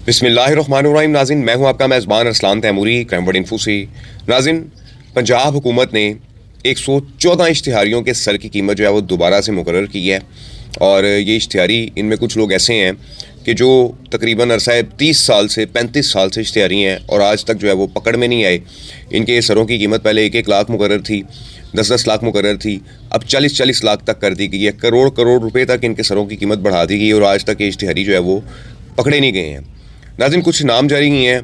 बिस्मिल्लाहिर्रहमानिर्रहीम। नाज़रीन, मैं हूं आपका मेज़बान Arsalan Taimuri, crime word info से। नाज़रीन, पंजाब हुकूमत ने 114 इश्तिहारियों के सर की कीमत जो है वो दोबारा से मुकर्रर की है। और ये इश्तिहारी, इनमें कुछ लोग ऐसे हैं कि जो तकरीबन अरसा 30 साल से 35 साल से इश्तिहारी हैं और आज तक जो है वो पकड़ में नहीं आए। इनके सरों की कीमत पहले 1-1 लाख मुकर्रर थी, 10-10 लाख मुकर्रर थी, अब 40-40 लाख तक कर दी गई है। करोड़ रुपए तक इनके सरों की कीमत बढ़ा दी गई और आज तक ये इश्तिहारी जो है वो पकड़े नहीं गए हैं। नाज़रीन, कुछ नाम जारी किए हैं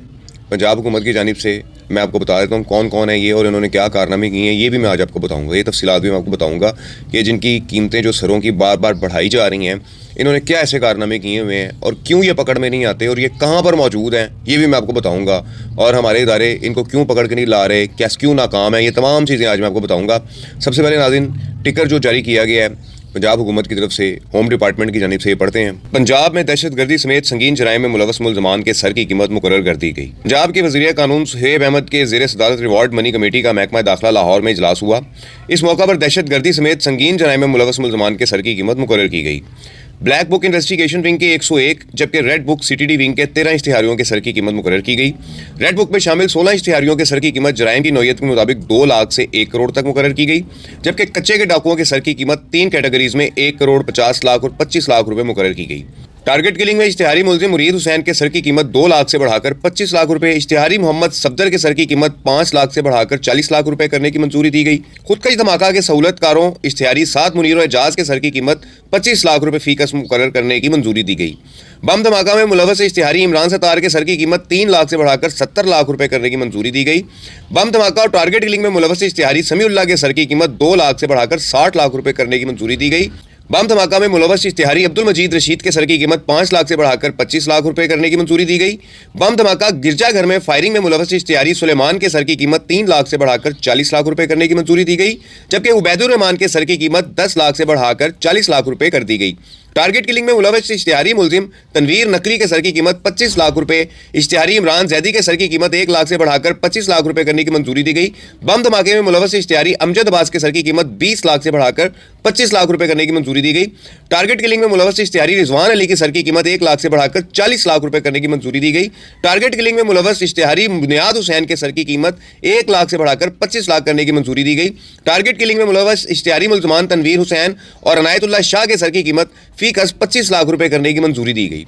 पंजाब हुकूमत की जानिब से। मैं आपको बता देता हूँ कौन कौन है ये और इन्होंने क्या कारनामे किए हैं, ये भी मैं आज आपको बताऊँगा। ये तफसीलात भी मैं आपको बताऊँगा कि जिनकी कीमतें जो सरों की बार बार बढ़ाई जा रही हैं, इन्होंने क्या ऐसे कारनामे किए हुए हैं और क्यों ये पकड़ में नहीं आते और ये कहाँ पर मौजूद हैं, ये भी मैं आपको बताऊँगा। और हमारे इदारे इनको क्यों पकड़ के नहीं ला रहे, क्यों नाकाम है, ये तमाम चीज़ें आज मैं आपको बताऊँगा। सबसे पहले नाज़रीन, टिकर जो जारी किया गया है पंजाब हुकूमत की तरफ से, होम डिपार्टमेंट की जानिब से, ये पढ़ते हैं। पंजाब में दहशतगर्दी समेत संगीन जराइम में मुलव्वस मुल्ज़मान के सर की कीमत मुकर्रर कर दी गई। पंजाब के वज़ीर कानून सुहेब अहमद के ज़ेर सदारत रिवॉर्ड मनी कमेटी का महकमा दाखिला लाहौर में इजलास हुआ। इस मौका पर दहशतगर्दी समेत संगीन जराइम में मुलव्वस मुल्ज़मान के सर की कीमत मुकर्रर की गई। ब्लैक बुक इन्वेस्टिगेशन विंग के 101 जबकि रेड बुक CTD विंग के 13 इश्तिहारियों के सर की कीमत मुकर्रर की गई। रेड बुक में शामिल 16 इश्तिहारियों के सर की कीमत जराइम की नौयत के मुताबिक 2 लाख से 1 करोड़ तक मुकर्रर की गई, जबकि कच्चे के डाकुओं के सर की कीमत 3 कैटेगरीज में 1 करोड़ 50 लाख और 25 लाख रुपए मुकर्रर की गई। टारगेट किलिंग में इश्तिहारी मुल्ज़िम मुरीद हुसैन के सर की कीमत 2 लाख से बढ़ाकर 25 लाख रुपए, इश्तिहारी मोहम्मद सफदर के सर की कीमत 5 लाख से बढ़ाकर 40 लाख रुपए करने की मंजूरी दी गई। खुदकश धमाका के सहूलतकारों इश्तिहारी साद मुनीर और एजाज के सर की कीमत 25 लाख रुपए फी कस मुकर्रर करने की मंजूरी दी गई। बम धमाका में मुलव्वस इश्तिहारी इमरान सत्तार के सर की कीमत 3 लाख से बढ़ाकर 70 लाख रुपए करने की मंजूरी दी गई। बम धमाका और टारगेट किलिंग में मुलव्वस इश्तिहारी समीउल्लाह के सर की कीमत 2 लाख से बढ़ाकर 60 लाख रुपए करने की मंजूरी दी गई। बम धमाका में मुलव्वस इश्तिहारी अब्दुल मजीद रशीद के सर की कीमत 5 लाख से बढ़ाकर 25 लाख रुपए करने की मंजूरी दी गई। बम धमाका गिरजाघर में फायरिंग में मुलव्वस इश्तिहारी सुलेमान के सर की कीमत 3 लाख से बढ़ाकर 40 लाख रुपए करने की मंजूरी दी गई, जबकि उबैदुर रहमान के सर की कीमत 10 लाख से बढ़ाकर 40 लाख रुपए कर दी गई। टारगेट किलिंग में मुलव्वस इश्तिहारी मुल्जिम तनवीर नकवी के सर की कीमत 25 लाख रुपए, इश्तिहारी इमरान जैदी के सर की कीमत 1 लाख से बढ़ाकर 25 लाख रुपए करने की मंजूरी दी गई। बम धमाके में मुलव्वस इश्तिहारी अमजद अब्बास के सर की कीमत 20 लाख से बढ़ाकर 25 लाख रुपए करने की मंजूरी दी गई। टारगेट किलिंग में मुलव्वस इश्तिहारी रिजवान अली की सर की कीमत 1 लाख से बढ़ाकर 40 लाख रुपए करने की मंजूरी दी गई। टारगेट किलिंग में मुलव्वस इश्तिहारी बुनियाद हुसैन के सर की कीमत 1 लाख से बढ़ाकर 25 लाख करने की मंजूरी दी गई। टारगेट किलिंग में मुलव्वस इश्तिहारी मुल्ज़मान तनवीर हुसैन और अनायतुल्लाह शाह के सर की कीमत फी कस 25 लाख रुपए करने की मंजूरी दी गई।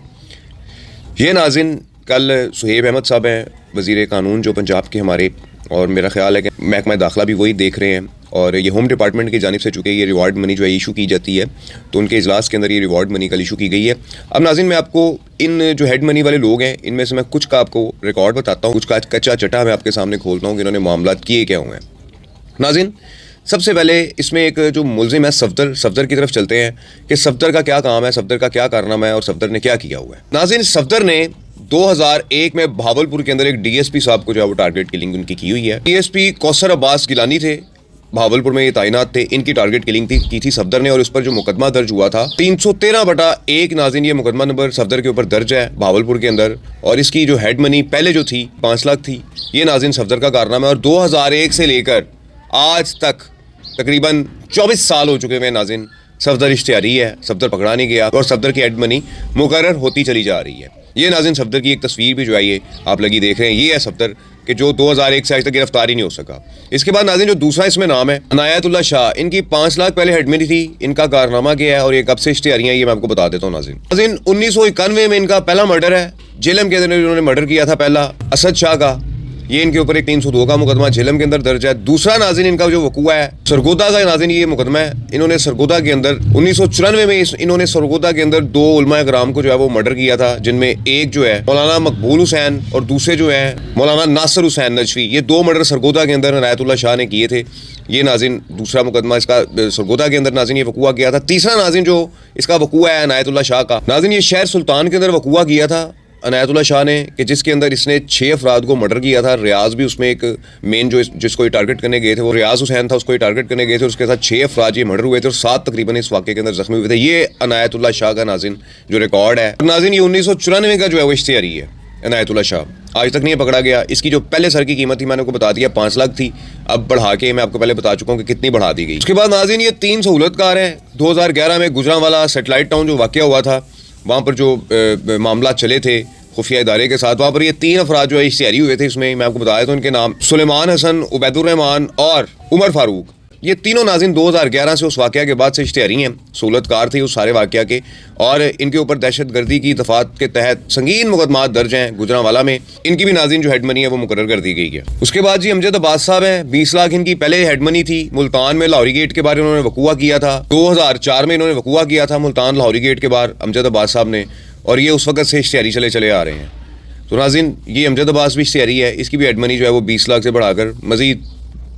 ये नाज़रीन, कल सुहेब अहमद साहब हैं वज़ीर कानून जो पंजाब के हमारे, और मेरा ख्याल है कि महकमा दाखिला भी वही देख रहे हैं। और ये होम डिपार्टमेंट की जानिब से चूँकि ये रिवार्ड मनी जो है इशू की जाती है, तो उनके इजलास के अंदर ये रिवार्ड मनी कल इशू की गई है। अब नाज़रीन, मैं आपको इन जो हेड मनी वाले लोग हैं इनमें से मैं कुछ का आपको रिकॉर्ड बताता हूँ, कुछ का कच्चा चटा मैं आपके सामने खोलता हूँ कि इन्होंने मामला किए क्या हुए हैं। नाज़रीन, सबसे पहले इसमें एक जो मुल्ज़िम है सफदर की तरफ चलते हैं कि सफदर का क्या काम है, सफदर का क्या कारनामा है और सफदर ने क्या किया हुआ है। नाज़रीन, सफदर ने 2001 में भावलपुर के अंदर एक DSP साहब को जो है वो टारगेट किलिंग उनकी की हुई है। DSP कौसर अब्बास गिलानी थे, भावलपुर में ये तैनात थे, इनकी टारगेट किलिंग की थी सफदर ने। और उस पर जो मुकदमा दर्ज हुआ था 313/1, नाज़रीन, ये मुकदमा नंबर सफदर के ऊपर दर्ज है भावलपुर के अंदर। और इसकी जो हेड मनी पहले जो थी 5 लाख थी। ये नाज़रीन सफदर का कारनामा है। और 2001 से लेकर आज तक तकरीबन 24 साल हो चुके हैं नाज़रीन, सफदर इश्तिहारी है, सफदर पकड़ा नहीं गया और सफदर की हेड मनी मुकर्रर होती चली जा रही है। ये नाज़रीन सफदर की एक तस्वीर भी जो है ये आप लगी देख रहे हैं, ये है सफदर कि जो 2001 से आज तक गिरफ्तार ही नहीं हो सका। इसके बाद नाज़रीन जो दूसरा इसमें नाम है अनायतुल्लाह शाह, इनकी 5 लाख पहले हेड मनी थी। इनका कारनामा क्या है और ये कब से इश्तिहारी हैं ये मैं आपको बता देता हूँ। नाज़रीन 1991 में इनका पहला मर्डर है, झेलम के अंदर इन्होंने मर्डर किया था पहला असद शाह का। ये इनके ऊपर एक 302 का मुकदमा झेलम के अंदर दर्ज है। दूसरा नाज़रीन इनका जो वकूआ है सरगोदा का, नाज़रीन ये मुकदमा है। इन्होंने सरगोदा के अंदर 1994 में इन्होंने सरगोदा के अंदर 2 उलमा कराम को जो है वो मर्डर किया था, जिनमें एक जो है मौलाना मकबूल हुसैन और दूसरे जो है मौलाना नासिर हुसैन नजफी। ये 2 मर्डर सरगोदा के अंदर अनायतुल्लाह शाह ने किए थे। ये नाज़रीन दूसरा मुकदमा इसका सरगोदा के अंदर नाज़रीन ये वकूआ किया था। तीसरा नाज़रीन जो इसका वकूआ है अनायतुल्लाह शाह का, नाज़रीन ये शहर सुल्तान के अंदर वकूआ किया था अनायतुल्लाह शाह ने, कि जिसके अंदर इसने 6 अफराद को मर्डर किया था। रियाज भी उसमें एक मेन जो जिसको ये टारगेट करने गए थे वो रियाज हुसैन था, उसको ये टारगेट करने गए थे। उसके साथ 6 अफराद ये मर्डर हुए थे और 7 तकरीबन इस वाक़े के अंदर जख्मी हुए थे। ये अनायतुल्लाह शाह का नाज़रीन जो रिकॉर्ड है। नाज़रीन ये 1994 का जो है वो इश्तिहारी है अनायतुल्लाह शाह, आज तक नहीं पकड़ा गया। इसकी जो पहले सर की कीमत थी मैंने आपको बता दिया 5 लाख थी, अब बढ़ा के मैं आपको पहले बता चुका हूँ कि कितनी बढ़ा दी गई। उसके बाद नाज़रीन ये 3 सहूलतकार हैं। 2011 में गुजरांवाला सेटेलाइट टाउन जो वाक़या हुआ था वहाँ पर जो मामला चले थे खुफिया इदारे के साथ। वहाँ पर ये 3 अफराद जो है इश्तिहारी हुए थे, इसमें मैं आपको बताया तो उनके नाम सुलेमान हसन, उबैदुर्रहमान और उमर फारूक। ये तीनों नाज़रीन 2011 से उस वाक़या के बाद से इश्तिहारी हैं, सहूलतकार थे उस सारे वाक़या के, और इनके ऊपर दहशतगर्दी की दफ़ात के तहत संगीन मुकदमात दर्ज हैं गुजरांवाला में। इनकी भी नाज़रीन जो हेड मनी है वो मुकर्रर कर दी गई है। उसके बाद जी अमजद अब्बास साहब हैं, 20 लाख इनकी पहले हेड मनी थी। मुल्तान में लाहौरी गेट के बारे में उन्होंने वकूआ किया था, 2004 में इन्होंने वकूआ किया था मुल्तान लाहौरी गेट के बारे अमजद अब्बास साहब ने, और ये उस वक्त से इश्तिहारी चले आ रहे हैं। तो नाज़रीन ये अमजद अब्बास भी इश्तिहारी है, इसकी भी हेड मनी जो है वो 20 लाख से बढ़ाकर मज़ीद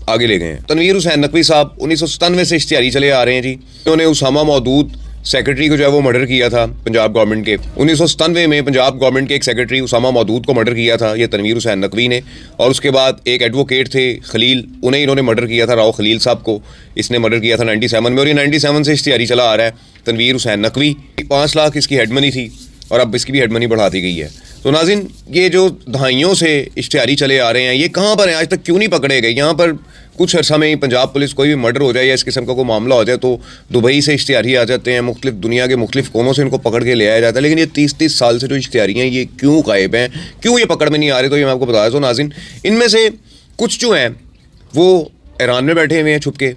आगे ले गए हैं। तनवीर हुसैन नकवी साहब 1997 से इश्तिहारी चले आ रहे हैं जी। उन्होंने उसामा मौदूद सेक्रेटरी को जो है वो मर्डर किया था पंजाब गवर्नमेंट के। 1997 में पंजाब गवर्नमेंट के एक सेक्रेटरी उसामा मौदूद को मर्डर किया था ये तनवीर हुसैन नकवी ने, और उसके बाद एक एडवोकेट थे खलील, उन्हें इन्होंने मर्डर किया था, राव खलील साहब को इसने मर्डर किया था 97 में, और ये 97 से इश्तिहारी चला आ रहा है तनवीर हुसैन नकवी। 5 लाख इसकी हेड मनी थी और अब इसकी भी हेड मनी बढ़ा दी गई है। तो नाज़रीन ये जो दहाइयों से इश्तिहारी चले आ रहे हैं ये कहाँ पर हैं, आज तक क्यों नहीं पकड़े गए? यहाँ पर कुछ अर्सा में ही पंजाब पुलिस कोई भी मर्डर हो जाए या इस किस्म का कोई मामला हो जाए तो दुबई से इश्तिहारी आ जाते हैं, मुख्तलिफ दुनिया के मुख्तलिफ कोनों से इनको पकड़ के ले आया जाता है। लेकिन ये 30 साल से जो इश्तिहारी हैं ये क्यों गायब हैं, क्यों ये पकड़ में नहीं आ रहे? तो ये मैं आपको बताया। तो नाज़रीन इनमें से कुछ जो हैं वो ईरान में बैठे हुए हैं छुप के,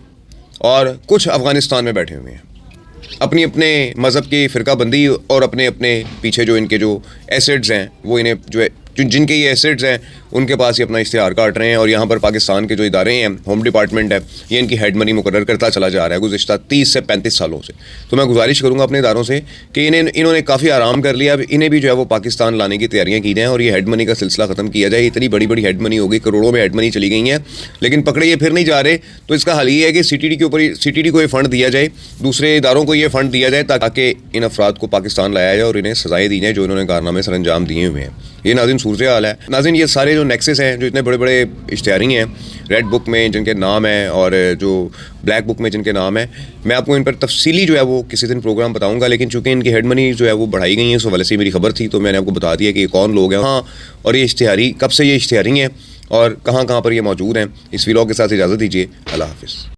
और कुछ अफ़गानिस्तान में बैठे हुए हैं अपनी अपने मज़हब की फ़िरकाबंदी और अपने अपने पीछे जो इनके जो एसेट्स हैं वो इन्हें जो है जिनके ये एसेट्स हैं उनके पास ही अपना इश्तिहार काट रहे हैं। और यहाँ पर पाकिस्तान के जो इदारे हैं, होम डिपार्टमेंट है, ये इनकी हेड मनी मुकर्रर करता चला जा रहा है गुज़िश्ता 30 से 35 सालों से। तो मैं गुजारिश करूँगा अपने इदारों से कि इन्होंने काफ़ी आराम कर लिया, अब इन्हें भी जो है वो पाकिस्तान लाने की तैयारियाँ की जाएँ और ये हेड मनी का सिलसिला ख़त्म किया जाए। इतनी बड़ी बड़ी हेड मनी हो गई, करोड़ों में हेड मनी चली गई हैं, लेकिन पकड़े ये फिर नहीं जा रहे। तो इसका हल ये है कि CTD के ऊपर CTD को ये फ़ंड दिया जाए, दूसरे इदारों को ये फ़ंड दिया जाए ताकि इन अफराद को पाकिस्तान लाया जाए और इन्हें सजाएँ दी जाएँ जो इन्होंने कारनामे सर अंजाम दिए हुए हैं। ये नाज़रीन सूरत हाल है। नाज़रीन ये सारे जो नेक्सेस हैं, जो इतने बड़े बड़े इश्तिहारी हैं रेड बुक में जिनके नाम हैं और जो ब्लैक बुक में जिनके नाम हैं, मैं आपको इन पर तफसीली जो है वो किसी दिन प्रोग्राम बताऊंगा। लेकिन चूँकि इनकी हेड मनी जो है वो बढ़ाई गई है, इस हवाले से मेरी खबर थी तो मैंने आपको बता दिया कि ये कौन लोग हैं। हाँ, और ये इश्तिहारी कब से ये इश्तिहारी हैं और कहाँ कहाँ पर ये मौजूद हैं। इस व्लॉग के साथ इजाज़त दीजिए। अल्लाह हाफ़िज़।